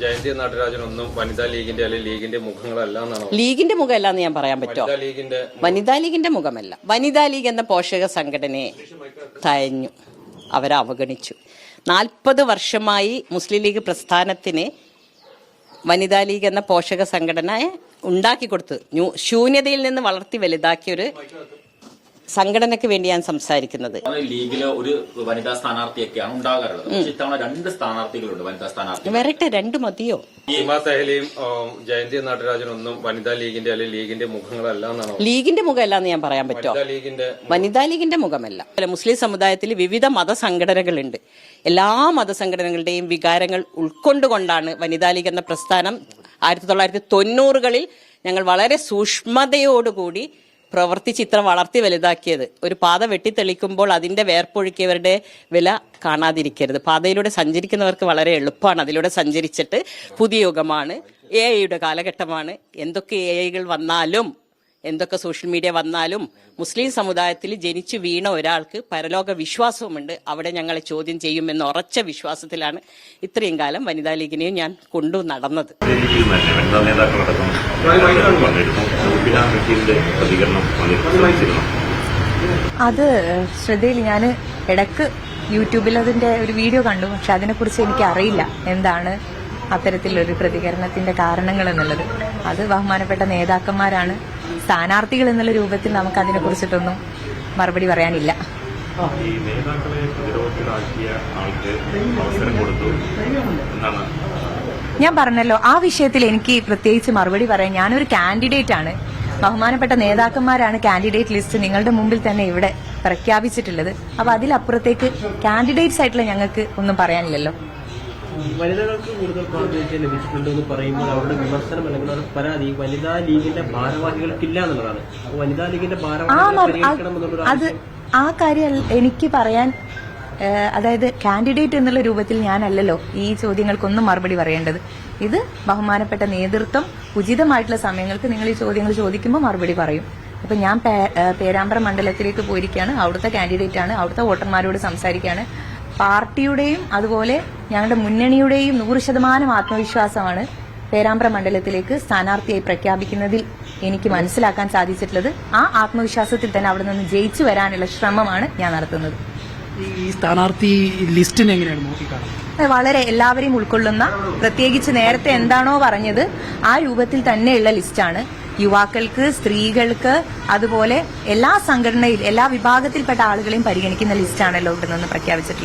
ജയന്തി നാട്ടുരാജനൊന്നും വനിതാ ലീഗിന്റെ അല്ലെങ്കിൽ ലീഗിന്റെ മുഖങ്ങളല്ല എന്നാണോ? ലീഗിന്റെ മുഖമല്ല എന്ന് ഞാൻ പറയാൻ പറ്റുമോ? വനിതാ ലീഗിന്റെ മുഖമല്ല. വനിതാ ലീഗ് എന്ന പോഷക സംഘടനയെ തഴഞ്ഞു, അവരെ അവഗണിച്ചു. 40 വർഷമായി മുസ്ലിം ലീഗ് പ്രസ്ഥാനത്തിന് വനിതാ ലീഗ് എന്ന പോഷക സംഘടനയെ ഉണ്ടാക്കി കൊടുത്ത് ശൂന്യതയിൽ നിന്ന് വളർത്തി വലുതാക്കിയൊരു സംഘടനയ്ക്ക് വേണ്ടി ഞാൻ സംസാരിക്കുന്നത്. ലീഗിലെ ഒരു വനിതാ സ്ഥാനാർത്ഥിയൊക്കെയാണ് ഉണ്ടാകാറുള്ളത്. ഇത്തവണ 2 സ്ഥാനാർത്ഥികളുണ്ട്, വനിതാ സ്ഥാനാർത്ഥി. വരട്ടെ, 2 മതിയോ? സീമാ സഹലിയും ജയന്തി നാട്ടുരാജനൊന്നും വനിതാ ലീഗിന്റെ അല്ലെങ്കിൽ ലീഗിന്റെ മുഖങ്ങളല്ല എന്നാണോ? ലീഗിന്റെ മുഖമല്ല എന്ന് ഞാൻ പറയാൻ പറ്റുമോ? വനിതാ ലീഗിന്റെ മുഖമല്ല. മുസ്ലിം സമുദായത്തിൽ വിവിധ മതസംഘടനകളുണ്ട്. എല്ലാ മതസംഘടനകളുടെയും വികാരങ്ങൾ ഉൾക്കൊണ്ടുകൊണ്ടാണ് വനിതാ ലീഗ് എന്ന പ്രസ്ഥാനം 1990കളിൽ ഞങ്ങൾ വളരെ സൂക്ഷ്മതയോടുകൂടി പ്രവർത്തിച്ച് ഇത്ര വളർത്തി വലുതാക്കിയത്. ഒരു പാത വെട്ടിത്തെളിക്കുമ്പോൾ അതിന്റെ വേർപ്പൊഴുക്കിയവരുടെ വില കാണാതിരിക്കരുത്. പാതയിലൂടെ സഞ്ചരിക്കുന്നവർക്ക് വളരെ എളുപ്പമാണ്. അതിലൂടെ സഞ്ചരിച്ചിട്ട് പുതിയ യുഗമാണ്, AI കാലഘട്ടമാണ്. എന്തൊക്കെ AI വന്നാലും, എന്തൊക്കെ സോഷ്യൽ മീഡിയ വന്നാലും മുസ്ലിം സമുദായത്തിൽ ജനിച്ചു വീണ ഒരാൾക്ക് പരലോക വിശ്വാസവുമുണ്ട്. അവിടെ ഞങ്ങളെ ചോദ്യം ചെയ്യുമെന്ന ഉറച്ച വിശ്വാസത്തിലാണ് ഇത്രയും കാലം വനിതാ ലീഗിനെയും ഞാൻ കൊണ്ടു നടന്നത്. അത് ശ്രദ്ധയിൽ ഞാൻ ഇടക്ക് യൂട്യൂബിൽ അതിന്റെ ഒരു വീഡിയോ കണ്ടു. പക്ഷെ അതിനെക്കുറിച്ച് എനിക്ക് അറിയില്ല എന്താണ് അത്തരത്തിലൊരു പ്രതികരണത്തിന്റെ കാരണങ്ങൾ എന്നുള്ളത്. അത് ബഹുമാനപ്പെട്ട നേതാക്കന്മാരാണ്. സ്ഥാനാർത്ഥികൾ എന്നുള്ള രൂപത്തിൽ നമുക്ക് അതിനെ കുറിച്ചിട്ടൊന്നും മറുപടി പറയാനില്ല. ഞാൻ പറഞ്ഞല്ലോ, ആ വിഷയത്തിൽ എനിക്ക് പ്രത്യേകിച്ച് മറുപടി പറയാൻ, ഞാനൊരു കാൻഡിഡേറ്റ് ആണ്. ബഹുമാനപ്പെട്ട നേതാക്കന്മാരാണ് കാൻഡിഡേറ്റ് ലിസ്റ്റ് നിങ്ങളുടെ മുമ്പിൽ തന്നെ ഇവിടെ പ്രഖ്യാപിച്ചിട്ടുള്ളത്. അപ്പൊ അതിലപ്പുറത്തേക്ക് കാൻഡിഡേറ്റ്സ് ആയിട്ടുള്ള ഞങ്ങൾക്ക് ഒന്നും പറയാനില്ലല്ലോ. വനിതകൾക്ക് കൂടുതൽ പ്രാതിനിധ്യം ലഭിച്ചിട്ടുണ്ടെന്ന് പറയുമ്പോൾ അവരുടെ വിമർശനം അല്ലെങ്കിൽ അവരുടെ പരാതി വനിതാ ലീഗിന്റെ ഭാരവാഹികൾക്കില്ല എന്നുള്ളതാണ്. വനിതാ ലീഗിന്റെ അത് ആ കാര്യം എനിക്ക് പറയാൻ, അതായത് കാൻഡിഡേറ്റ് എന്നുള്ള രൂപത്തിൽ ഞാനല്ലല്ലോ ഈ ചോദ്യങ്ങൾക്കൊന്നും മറുപടി പറയേണ്ടത്. ഇത് ബഹുമാനപ്പെട്ട നേതൃത്വം ഉചിതമായിട്ടുള്ള സമയങ്ങൾക്ക് നിങ്ങൾ ഈ ചോദ്യങ്ങൾ ചോദിക്കുമ്പോൾ മറുപടി പറയും. അപ്പൊ ഞാൻ പേരാമ്പ്ര മണ്ഡലത്തിലേക്ക് പോയിരിക്കുകയാണ്. അവിടുത്തെ കാൻഡിഡേറ്റ് ആണ്, അവിടുത്തെ വോട്ടർമാരോട് സംസാരിക്കുകയാണ്. പാർട്ടിയുടെയും അതുപോലെ ഞങ്ങളുടെ മുന്നണിയുടെയും 100% ആത്മവിശ്വാസമാണ് പേരാമ്പ്ര മണ്ഡലത്തിലേക്ക് സ്ഥാനാർത്ഥിയായി പ്രഖ്യാപിക്കുന്നതിൽ എനിക്ക് മനസ്സിലാക്കാൻ സാധിച്ചിട്ടുള്ളത്. ആ ആത്മവിശ്വാസത്തിൽ തന്നെ അവിടെ നിന്ന് ജയിച്ചു വരാനുള്ള ശ്രമമാണ് ഞാൻ നടത്തുന്നത്. ഈ സ്ഥാനാർത്ഥി ലിസ്റ്റിനെ എങ്ങനെയാണ് നോക്കിക്കാണുന്നത്? വളരെ എല്ലാവരെയും ഉൾക്കൊള്ളുന്ന, പ്രത്യേകിച്ച് നേരത്തെ എന്താണോ പറഞ്ഞത് ആ രൂപത്തിൽ തന്നെയുള്ള ലിസ്റ്റാണ്. യുവാക്കൾക്ക്, സ്ത്രീകൾക്ക്, അതുപോലെ എല്ലാ സംഘടനയിൽ എല്ലാ വിഭാഗത്തിൽപ്പെട്ട ആളുകളെയും പരിഗണിക്കുന്ന ലിസ്റ്റാണല്ലോ ഇവിടെ നിന്ന് പ്രഖ്യാപിച്ചിട്ടുള്ളത്.